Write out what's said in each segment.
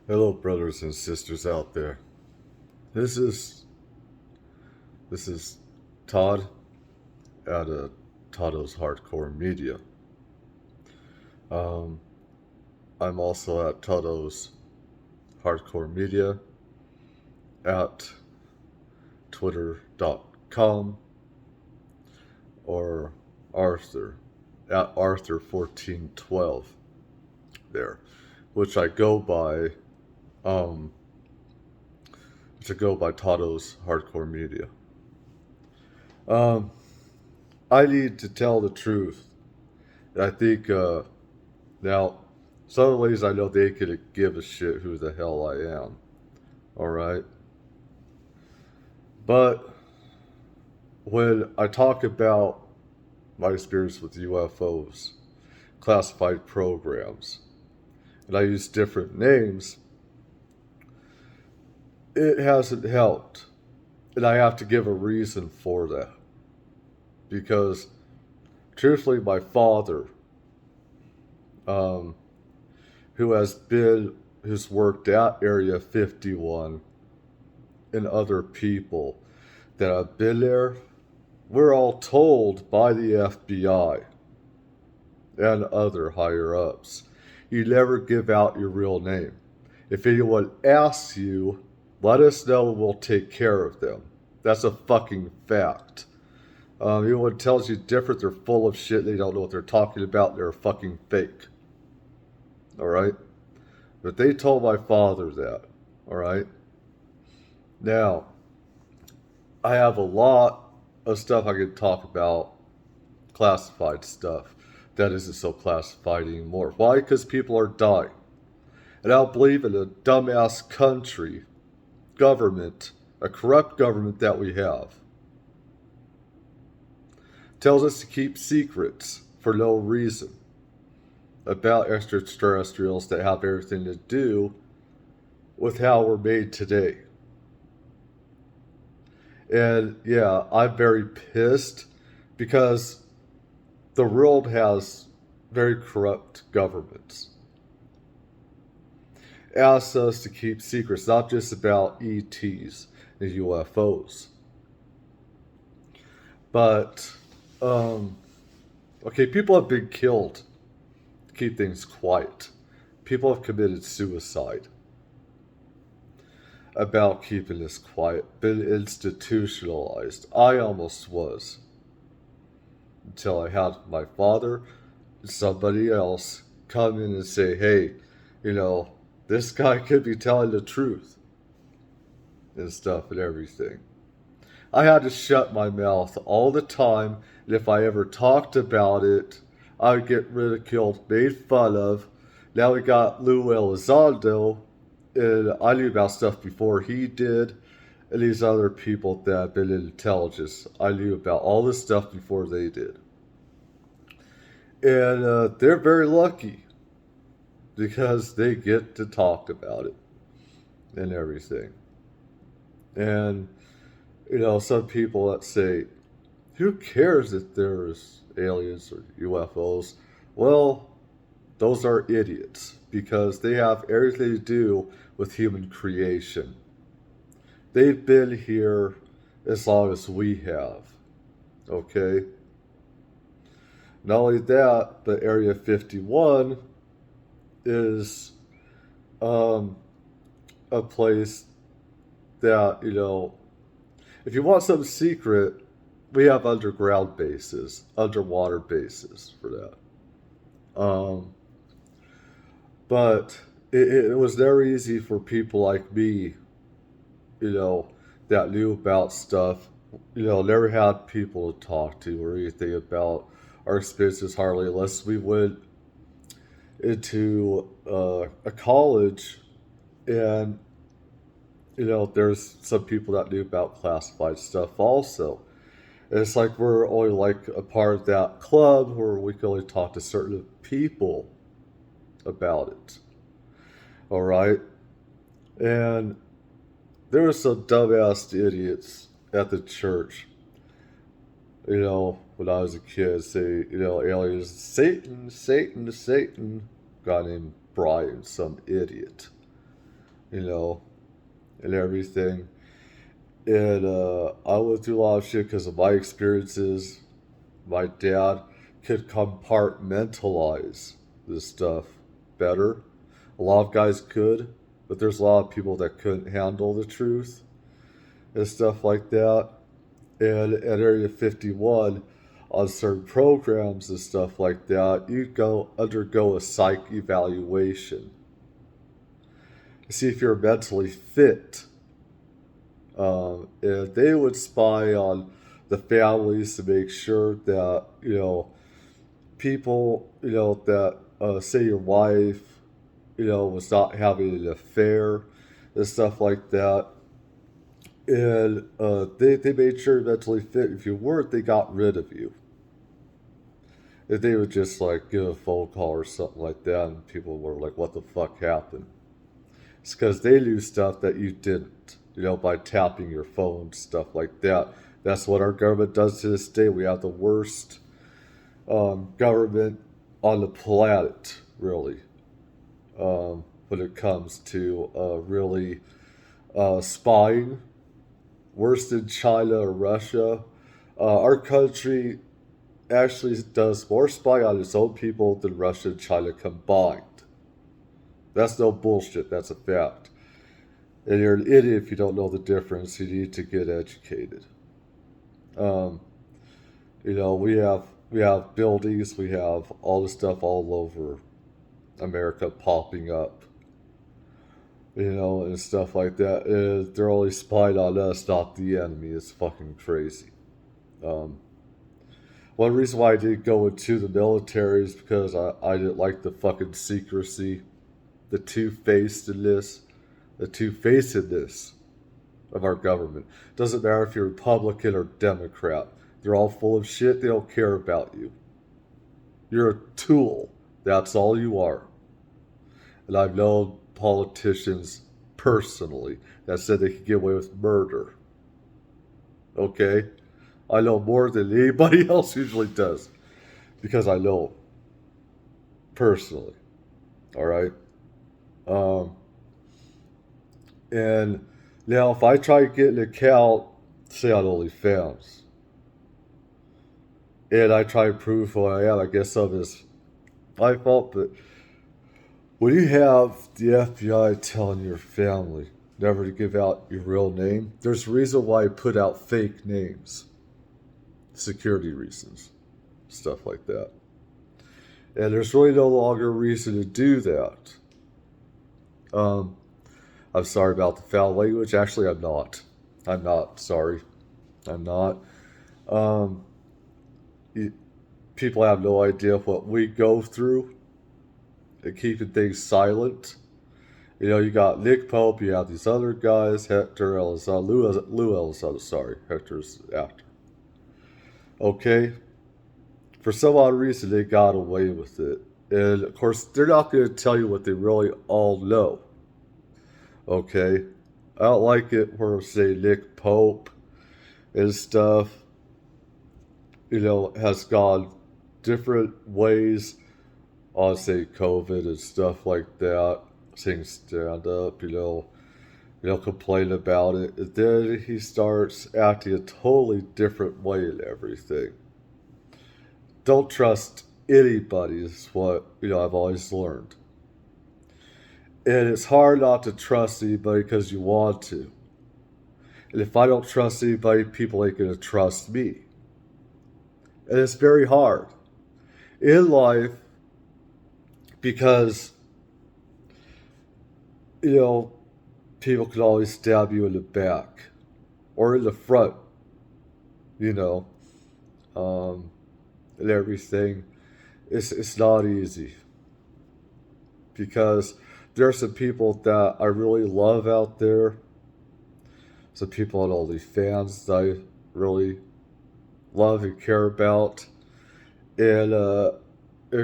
Hello, brothers and sisters out there. This is this is Todd at Todd's Hardcore Media. Um, I'm also at Todd's Hardcore Media at twitter.com or Arthur at Arthur1412 there, which I go by um, Todd's Hardcore Media. Um, I need to tell the truth. I think now, some of the ladies I know, they could give a shit who the hell I am. All right, but when I talk about my experience with UFOs, classified programs, and I use different names, it hasn't helped, and I have to give a reason for that because, truthfully, my father, um, who's worked at Area 51, and other people that have been there, we're all told by the FBI and other higher ups, you never give out your real name. If anyone asks you, let us know and we'll take care of them. That's a fucking fact. Anyone tells you different, they're full of shit, they don't know what they're talking about, they're fucking fake. Alright? But they told my father that. Alright? Now, I have a lot of stuff I could talk about, classified stuff that isn't so classified anymore. Why? Because people are dying. And I don't believe in a dumbass country, government, a corrupt government that we have. Tells us to keep secrets for no reason about extraterrestrials that have everything to do with how we're made today. And yeah, I'm very pissed because the world has very corrupt governments. Asks us to keep secrets, not just about ETs and UFOs. But, okay, people have been killed to keep things quiet. People have committed suicide about keeping this quiet, been institutionalized. I almost was. Until I had my father and somebody else come in and say, hey, this guy could be telling the truth and stuff and everything. I had to shut my mouth all the time, and if I ever talked about it, I would get ridiculed, made fun of. Now we got Lou Elizondo, and I knew about stuff before he did, and these other people that have been in intelligence. I knew about all this stuff before they did. And they're very lucky because they get to talk about it and everything. And, some people that say, who cares if there's aliens or UFOs? Well, those are idiots because they have everything to do with human creation. They've been here as long as we have. Okay? Not only that, but Area 51 is a place that, if you want something secret, we have underground bases, underwater bases for that. But it was never easy for people like me, that knew about stuff, never had people to talk to or anything about our experiences hardly, unless we went into a college and, there's some people that knew about classified stuff also. And it's like we're only like a part of that club where we can only talk to certain people about it. All right. And there were some dumbass idiots at the church, when I was a kid, say, aliens, Satan, Satan, Satan. Guy named Brian, some idiot. you know, and everything. And I went through a lot of shit because of my experiences. My dad could compartmentalize this stuff better. A lot of guys could, but there's a lot of people that couldn't handle the truth and stuff like that. And at Area 51, on certain programs and stuff like that, you go undergo a psych evaluation to see if you're mentally fit. And they would spy on the families to make sure that, people, that, say your wife, was not having an affair and stuff like that. And they made sure you're mentally fit. If you weren't, they got rid of you. And they would just like give a phone call or something like that, and people were like, what the fuck happened? It's because they knew stuff that you didn't, by tapping your phone, stuff like that. That's what our government does to this day. We have the worst government on the planet, really, when it comes to really spying. Worse than China or Russia. Our country actually does more spying on its own people than Russia and China combined. That's no bullshit. That's a fact. And you're an idiot if you don't know the difference. You need to get educated. Um, we have buildings, we have all this stuff all over America popping up, and stuff like that. And they're only spying on us, not the enemy. It's fucking crazy. Um, One reason why I didn't go into the military is because I didn't like the fucking secrecy, the two-facedness, the two-facedness of our government. Doesn't matter if you're Republican or Democrat. They're all full of shit. They don't care about you. You're a tool. That's all you are. And I've known politicians personally that said they could get away with murder. Okay? I know more than anybody else usually does because I know personally. All right? Um, and now, if I try to get an account, say on OnlyFans, and I try to prove who I am, I guess some is my fault, but when you have the FBI telling your family never to give out your real name, there's a reason why I put out fake names. Security reasons. Stuff like that. And there's really no longer a reason to do that. Um, I'm sorry about the foul language. Actually, I'm not. I'm not sorry. I'm not. Um, People have no idea what we go through and keeping things silent. You got Nick Pope, you have these other guys, Hector Elizondo, Lou Elizondo, sorry, Hector's the actor. Okay? For some odd reason, they got away with it. And of course, they're not going to tell you what they really all know. Okay? I don't like it where, say, Nick Pope and stuff, has gone different ways on, say, COVID and stuff like that, saying stand up, complain about it. And then he starts acting a totally different way in everything. Don't trust anybody is what, I've always learned. And it's hard not to trust anybody because you want to. And if I don't trust anybody, people ain't going to trust me. And it's very hard in life because, people can always stab you in the back or in the front, you know, and everything. It's not easy because there are some people that I really love out there. Some people on OnlyFans that I really love and care about. And of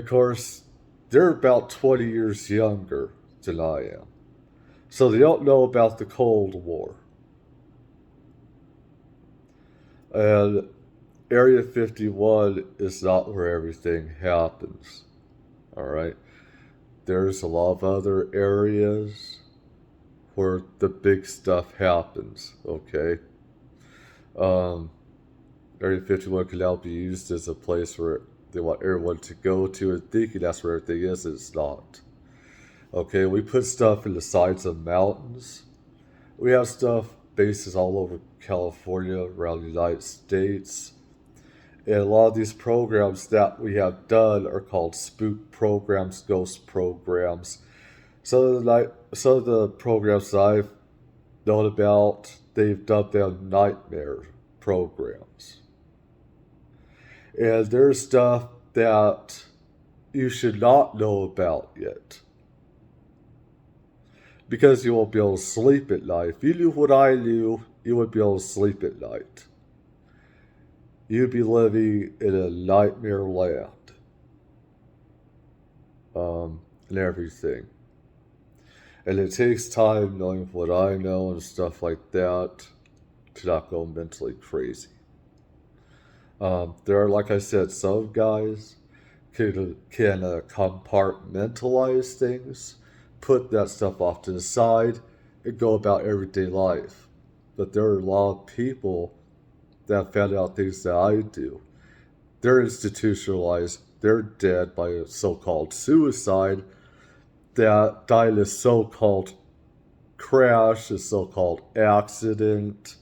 course, they're about 20 years younger than I am. So they don't know about the Cold War. And Area 51 is not where everything happens. All right? There's a lot of other areas where the big stuff happens, okay? Um, Area 51 can now be used as a place where they want everyone to go to and thinking that's where everything is, and it's not. Okay, we put stuff in the sides of mountains. We have stuff, bases all over California, around the United States. And a lot of these programs that we have done are called spook programs, ghost programs. Some of the programs that I've known about, they've dubbed them nightmare programs. And there's stuff that you should not know about yet. Because you won't be able to sleep at night. If you knew what I knew, you would be able to sleep at night. You'd be living in a nightmare land. And everything. And it takes time knowing what I know and stuff like that to not go mentally crazy. There are, like I said, some guys can compartmentalize things, put that stuff off to the side, and go about everyday life. But there are a lot of people that found out things that I do. They're institutionalized, they're dead by a so called suicide, that died in a so called crash, a so called accident.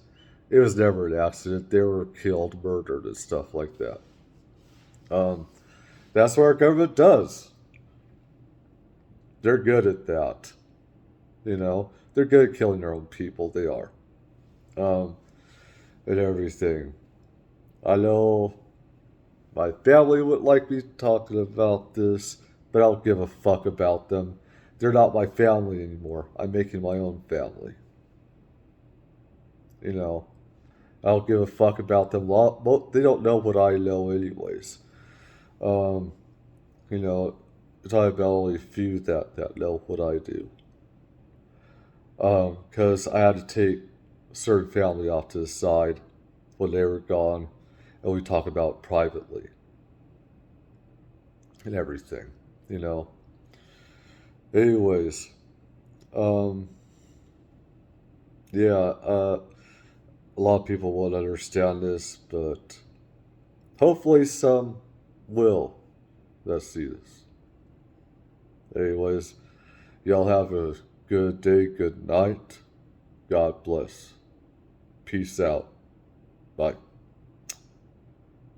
It was never an accident, they were killed, murdered, and stuff like that. Um, that's what our government does. They're good at that. You know, they're good at killing their own people. They are. Um, and everything. I know my family would like me talking about this, but I don't give a fuck about them. They're not my family anymore. I'm making my own family. You know, I don't give a fuck about them. They don't know what I know, anyways. Um, you know, it's about only a few that know what I do. Because I had to take a certain family off to the side when they were gone, and we talk about it privately and everything, you know. Anyways, um, yeah, a lot of people won't understand this, but hopefully some will that see this. Anyways, y'all have a good day, good night. God bless. Peace out. Bye.